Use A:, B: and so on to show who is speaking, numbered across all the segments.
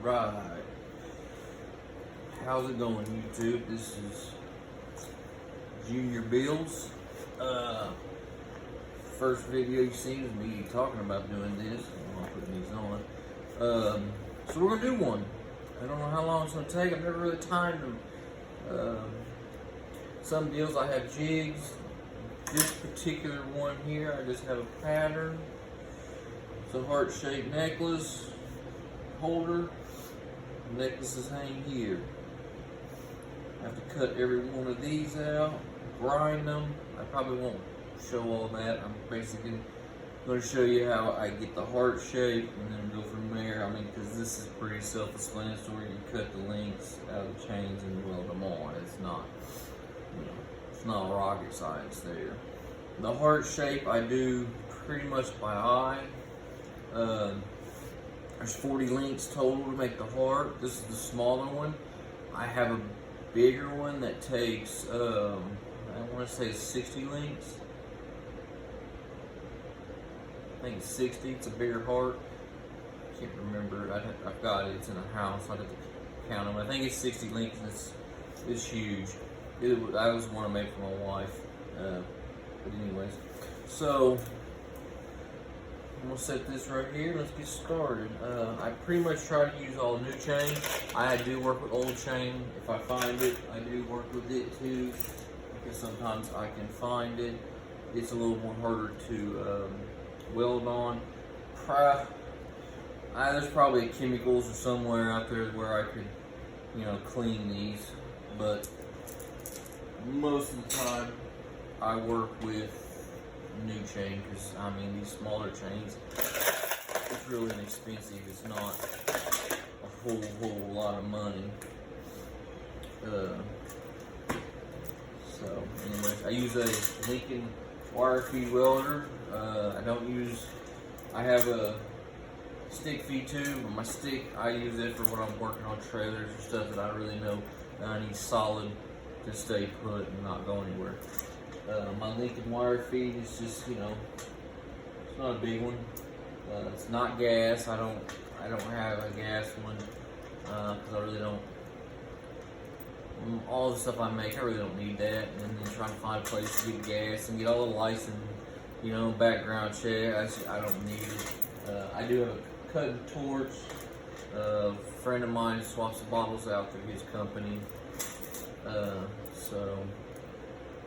A: Alright. How's it going, YouTube? This is Junior Bills. First video you've seen is me talking about doing this. I'm not putting these on. So we're gonna do one. I don't know how long it's gonna take. I've never really timed them. Some deals I have jigs. This particular one here, I just have a pattern. It's a heart-shaped necklace holder. The necklaces hang here. I have to cut every one of these out, grind them. I probably won't show all that. I'm basically going to show you how I get the heart shape and then go from there. I mean, because this is pretty self-explanatory. You cut the links out of the chains and weld them on. It's not, it's not rocket science there. The heart shape I do pretty much by eye. There's 40 links total to make the heart. This is the smaller one. I have a bigger one that takes, I want to say 60 links. I think it's 60. It's a bigger heart. I can't remember. I've got it. It's in a house. I have to count them. I think it's 60 links. It's huge. I was want to make for my wife. But anyways, so I'm gonna set this right here. Let's get started. I pretty much try to use all new chain. I do work with old chain if I find it. I do work with it too because sometimes I can find it. It's a little more harder to weld on. There's probably chemicals or somewhere out there where I could, clean these, but most of the time I work with new chain because I mean these smaller chains, it's really inexpensive. It's not a whole lot of money. So anyways, I use a Lincoln wire feed welder. I have a stick feed too, but my stick, I use it for when I'm working on trailers or stuff that I really know that I need solid to stay put and not go anywhere. My Lincoln wire feed is just, it's not a big one. It's not gas. I don't have a gas one because I really don't. All the stuff I make, I really don't need that. And then trying to find a place to get gas and get all the license, background check. I don't need it. I do have a cutting torch. A friend of mine swaps the bottles out through his company. So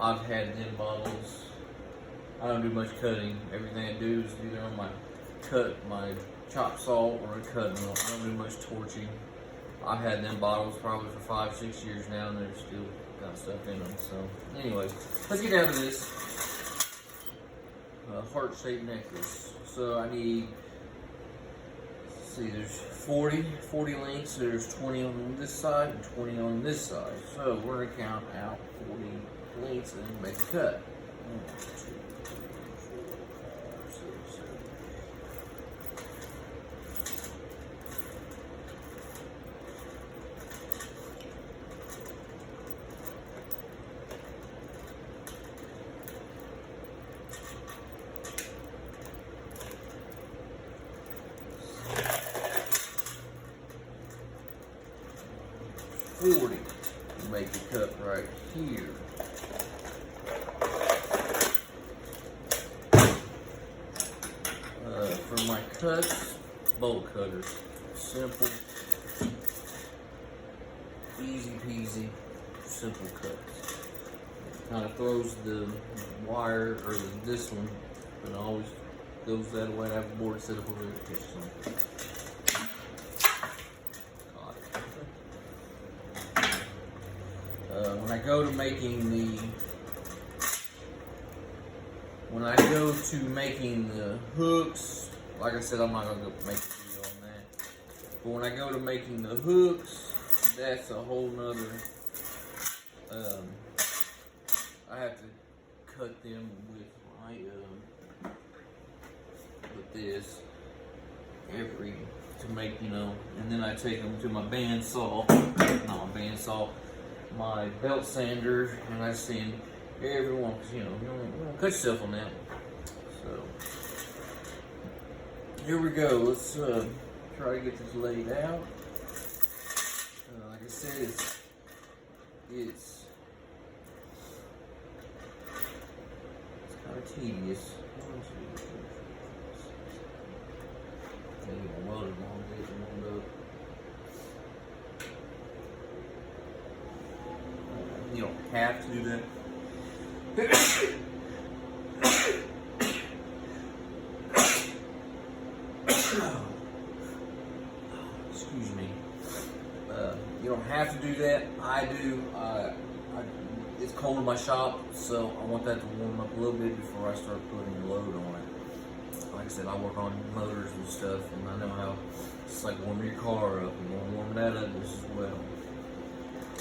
A: I've had them bottles. I don't do much cutting. Everything I do is either on my chopped salt or a cutting wheel. I don't do much torching. I've had them bottles probably for 5-6 years now, and they're still got stuff in them. So, anyways, let's get down to this heart-shaped necklace. So I need. Let's see, there's 40 links. There's 20 on this side and 20 on this side. So we're gonna count out 40 links and then make a cut. 1, 2, 3, 4, 5, 6, 7. 40. Make the cut right here. For my cuts, bolt cutters. Simple, easy peasy, simple cuts. Kind of throws the wire, or this one, but it always goes that way. I have a board set up over there to catch some. When I go to making the hooks, like I said, I'm not gonna go make a video on that. But when I go to making the hooks, that's a whole nother. I have to cut them with my with this to make, and then I take them to my bandsaw, not my bandsaw, my belt sander, and I sand everyone, because you don't cut yourself on that. So here we go. Let's try to get this laid out. said, it's kind of tedious. My welder's gonna get warmed up. You don't have to do that. Excuse me. You don't have to do that. I do. It's cold in my shop, so I want that to warm up a little bit before I start putting the load on it. Like I said, I work on motors and stuff, and I know how it's like warming your car up. You want to warm that up just as well.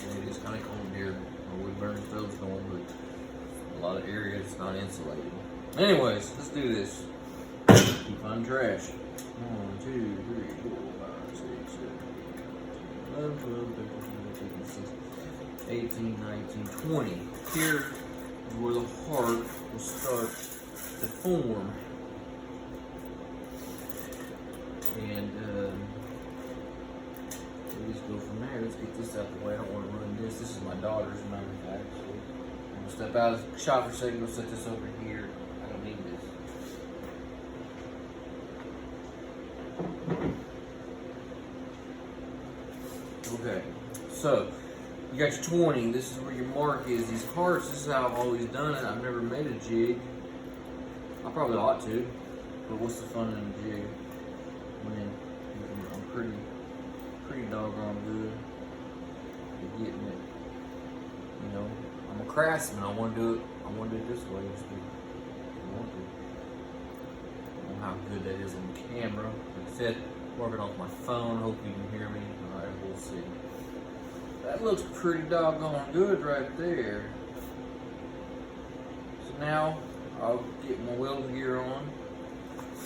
A: And it is kind of cold here. My wood burning stove's going, but a lot of areas it's not insulated. Anyways, let's do this. Keep on trash. 1, 2, 3, 4, 5, 6, 7, 8, 9, 10, 11, 12, 13, 14, 15, 16, 18, 19, 20. Here is where the heart will start to form. And we'll just go from there. Let's get this out the way. I don't want to ruin this. This is my daughter's manufacturer. I'm going to step out of the shop for a second. Go set this over here. I don't need this. Okay, so you got your 20. This is where your mark is. These hearts, this is how I've always done it. I've never made a jig. I probably ought to, but what's the fun in a jig when I'm pretty doggone good at getting it? You know, I'm a craftsman. I want to do it this way. Just I want to. I don't know how good that is on the camera. Like I said, working off my phone. Hope you can hear me. All right, we'll see. That looks pretty doggone good right there. So now I'll get my weld gear on.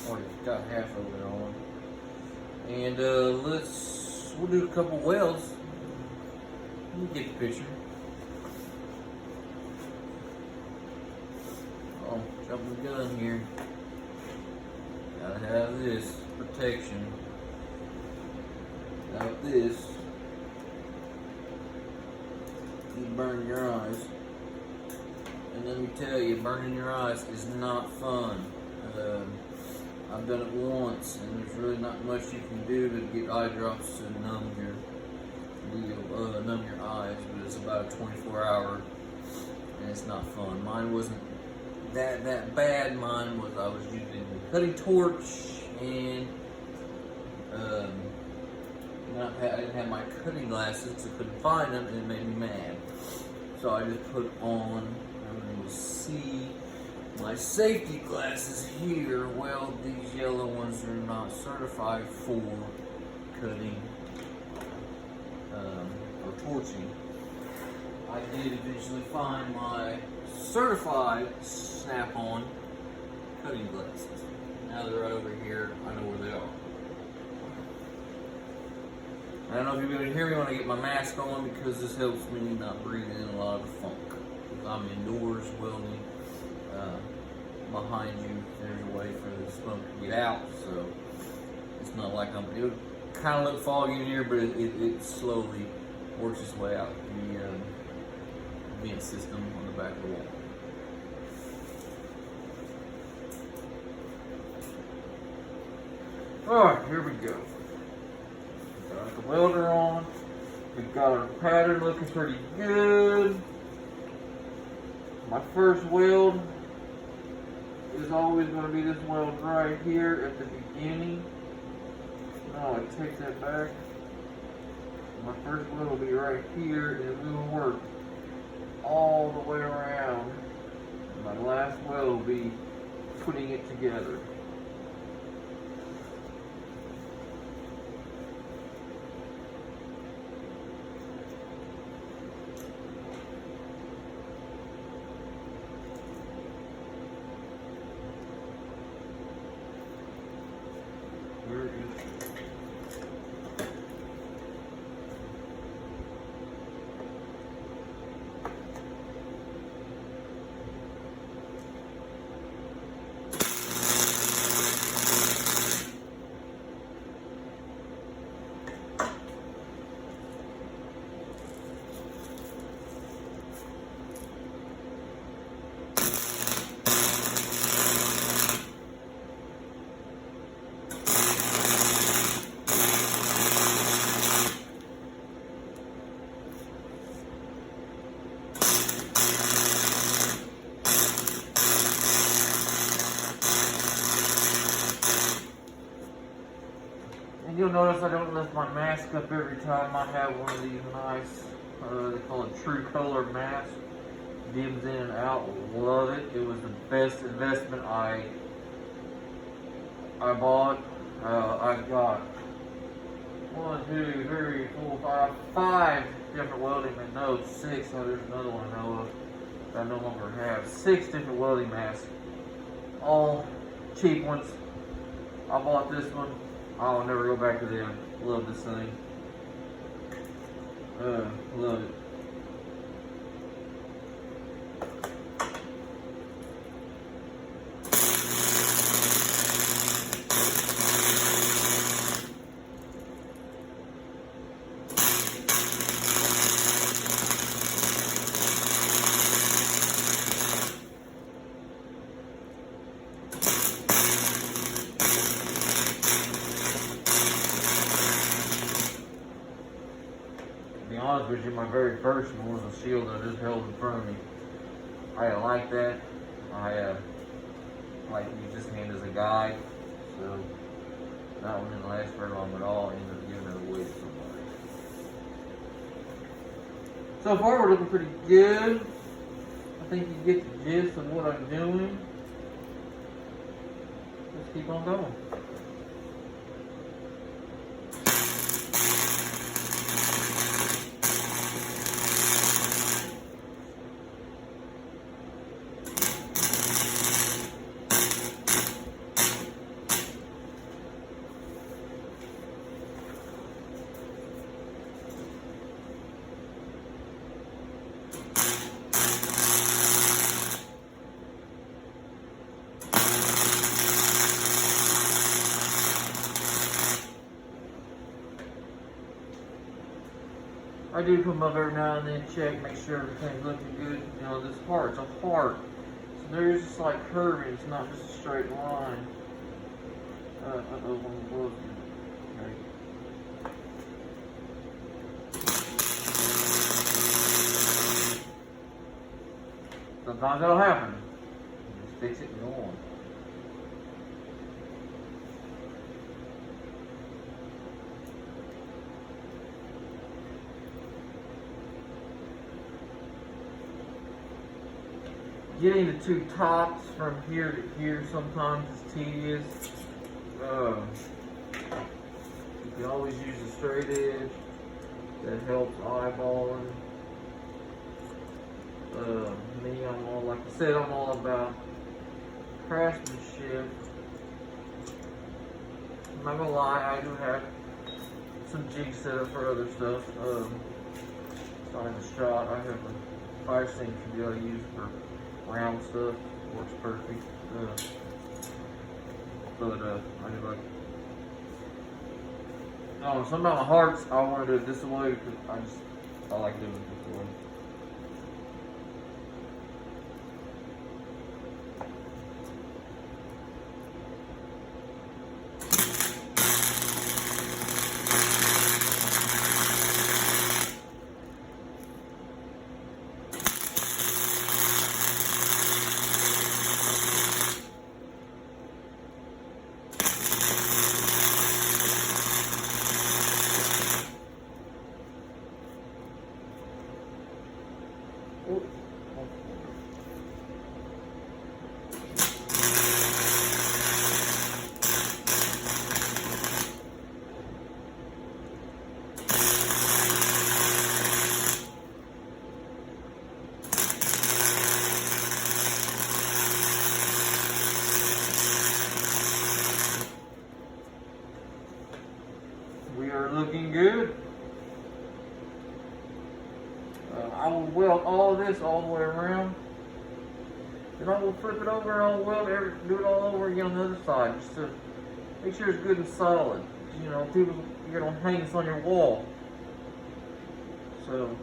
A: Already got half of it on. And we'll do a couple welds. You get the picture. Oh, jumping the gun here. Gotta have this protection. Without this, you burn your eyes. And let me tell you, burning your eyes is not fun. I've done it once, and there's really not much you can do to get eye drops to numb your eyes, but it's about a 24-hour, and it's not fun. Mine wasn't that bad. Mine was, I was using a cutting torch, and I didn't have my cutting glasses, so I couldn't find them, and it made me mad. So I just put on, and you'll see my safety glasses here. Well, these yellow ones are not certified for cutting or torching. I did eventually find my certified Snap-on cutting glasses. Now they're right over here. I know where they are. I don't know if you're going to hear me when I get my mask on, because this helps me not breathe in a lot of the funk. I'm indoors welding. Behind you, there's a way for the smoke to get out, so it's not like it would kind of look foggy in here, but it slowly works its way out the vent system on the back of the wall. Alright, here we go. Got the welder on. We've got our pattern looking pretty good. My first weld is always going to be this weld right here at the beginning. No, I take that back. My first weld will be right here, and we will work all the way around. And my last weld will be putting it together. Where is it? And you'll notice I don't lift my mask up every time. I have one of these nice, they call it True Color mask. Dims in and out. Love it. It was the best investment I bought. I've got 1, 2, 3, 4, 5, 5 different welding, and no, 6. Oh, there's another one I know of that I no longer have. 6 different welding masks. All cheap ones. I bought this one. I'll never go back to them. Love this thing. Love it. To be honest with you, my very first one was a shield I just held in front of me. I like that. I like to use this hand as a guide, so that one didn't last very long at all. I ended up giving it away to somebody. So far, we're looking pretty good. I think you get the gist of what I'm doing. Let's keep on going. I do come up every now and then, check, make sure everything's looking good. You know, this heart's a heart. So there's just like curving, it's not just a straight line. Sometimes that'll happen. Just fix it and go on. Getting the two tops from here to here sometimes is tedious. You can always use a straight edge. That helps eyeballing. Me, I'm all, like I said, I'm all about craftsmanship. I'm not gonna lie, I do have some jigs set up for other stuff. Starting the shot, I have a 5-cm I use for round stuff. Works perfect. I do like. Oh, some about my hearts, I want to do it this way because I like doing it this way. We are looking good. I will weld all of this all the way around. Then I will flip it over and I'll weld do it all over again on the other side just to make sure it's good and solid. You know, people, you're gonna hang this on your wall. So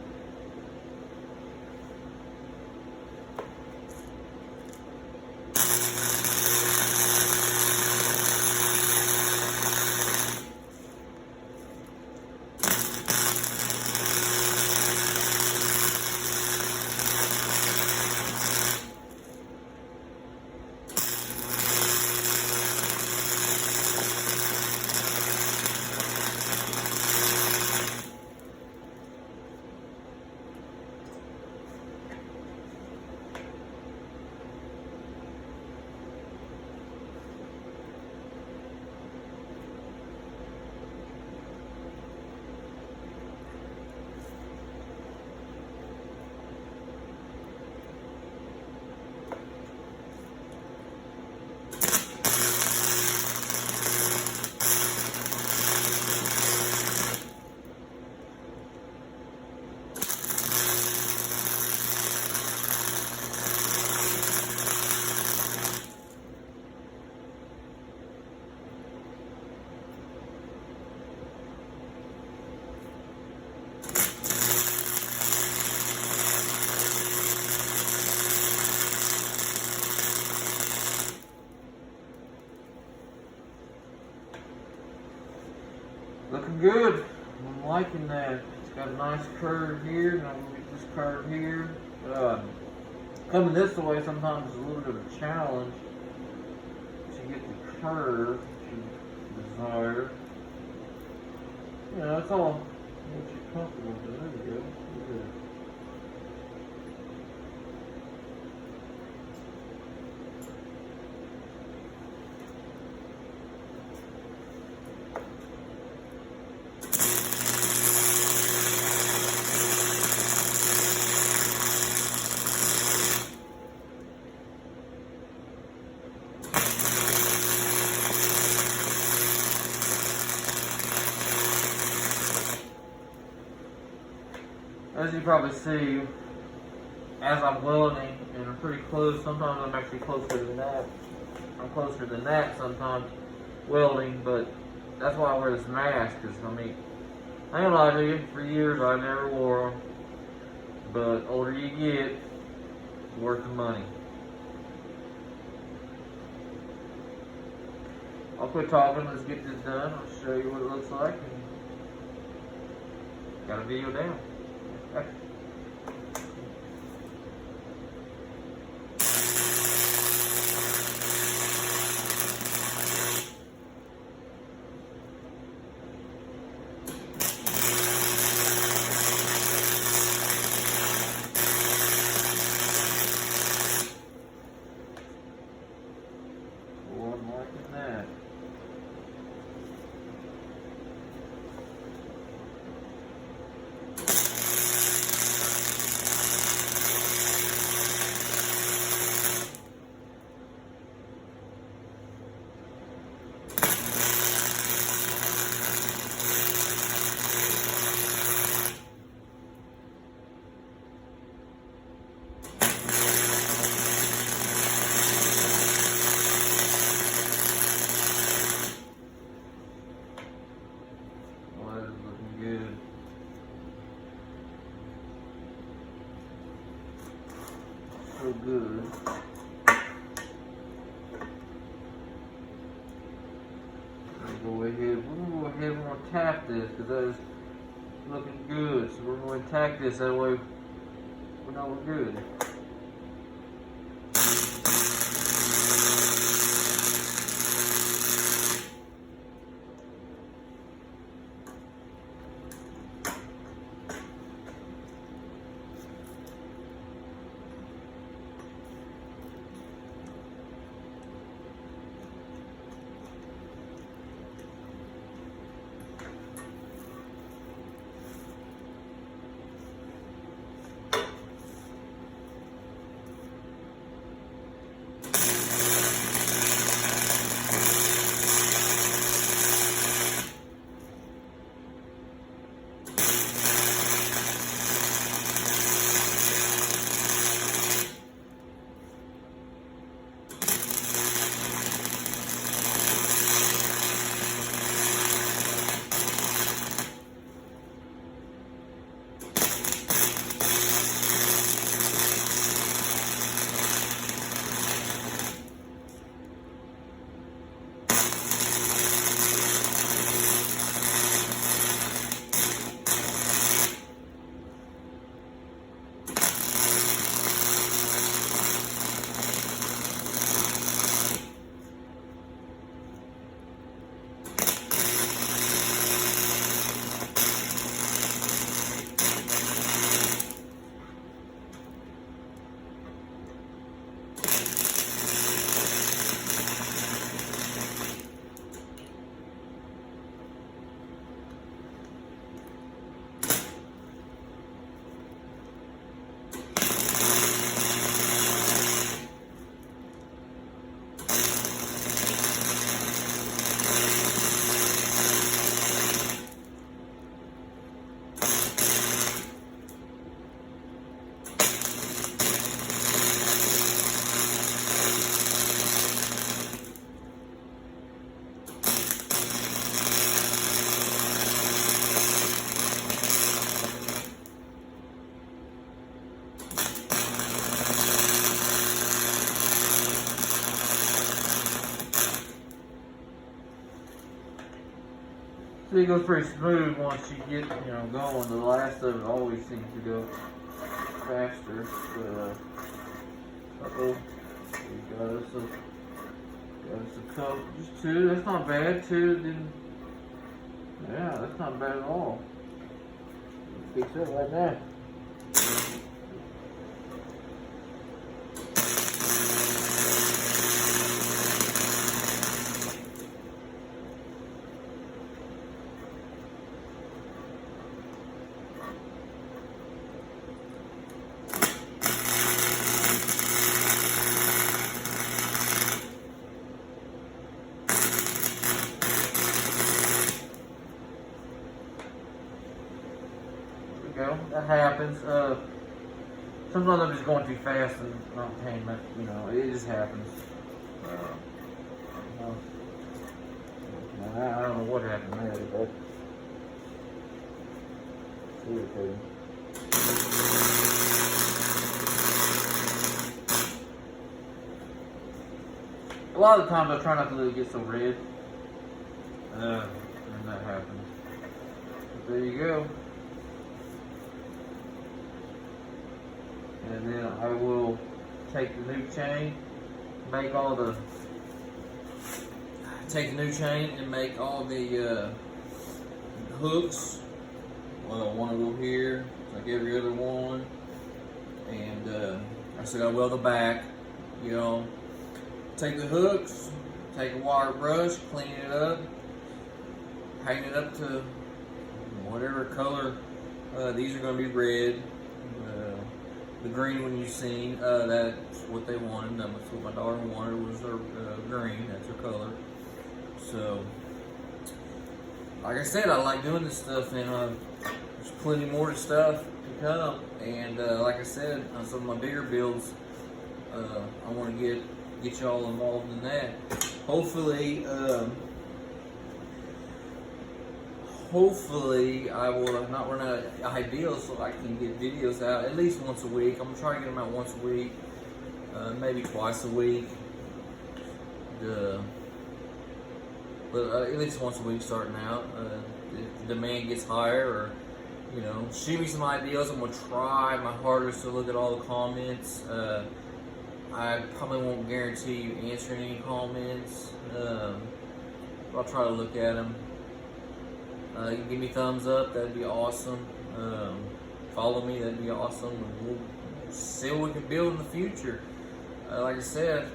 A: Looking good. I'm liking that. It's got a nice curve here, and I'm going to get this curve here. Coming this way sometimes is a little bit of a challenge to get the curve that you desire. You know, that's all what you're comfortable with. There you go. Look at that. As you probably see, as I'm welding, and I'm pretty close, sometimes I'm actually closer than that. I'm closer than that sometimes welding, but that's why I wear this mask, because I mean, I ain't gonna lie to you, for years I never wore them, but older you get, it's worth the money. I'll quit talking, let's get this done, I'll show you what it looks like, and got a video down. Oh, I'm liking that. Well, that is looking good. So good. Go ahead. We're gonna go ahead and we're gonna tap this because that is looking good. So we're going to tack this that way we know we're good. So it goes pretty smooth once you get, going. The last of it always seems to go faster. But, uh-oh. We got us a couple, just two. That's not bad. Two didn't. Yeah, that's not bad at all. Fix it right now. That happens. Sometimes I'm just going too fast and not paying much, it just happens. I don't know what happened there, but it's irritating. A lot of the times I try not to let it get so red, and that happens. But there you go. And then I will take the new chain, make all the hooks. Well, one will go here, like every other one. And I still gotta weld the back, Take the hooks, take a wire brush, clean it up, hang it up to whatever color. These are gonna be red. The green one you've seen, that's what they wanted. That's what my daughter wanted, was their green. That's her color. So, like I said, I like doing this stuff, and there's plenty more stuff to come. And like I said, on some of my bigger builds, I want to get y'all involved in that. Hopefully, I will not run out of ideas, so I can get videos out at least once a week. I'm gonna try to get them out once a week, maybe twice a week. But at least once a week starting out. If the demand gets higher, or shoot me some ideas. I'm gonna try my hardest to look at all the comments. I probably won't guarantee you answering any comments. I'll try to look at them. You can give me thumbs up, that'd be awesome. Follow me, that'd be awesome. And we'll see what we can build in the future. Like I said,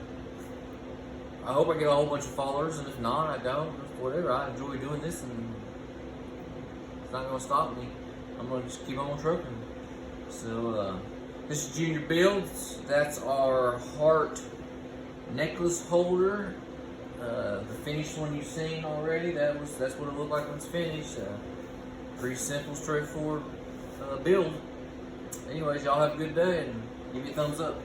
A: I hope I get a whole bunch of followers, and if not, I don't. Whatever, I enjoy doing this, and it's not going to stop me. I'm going to just keep on trucking. So, this is Junior Builds. That's our heart necklace holder. The finished one you've seen already, that's what it looked like when it's finished. Pretty simple, straightforward build. Anyways, y'all have a good day, and give me a thumbs up.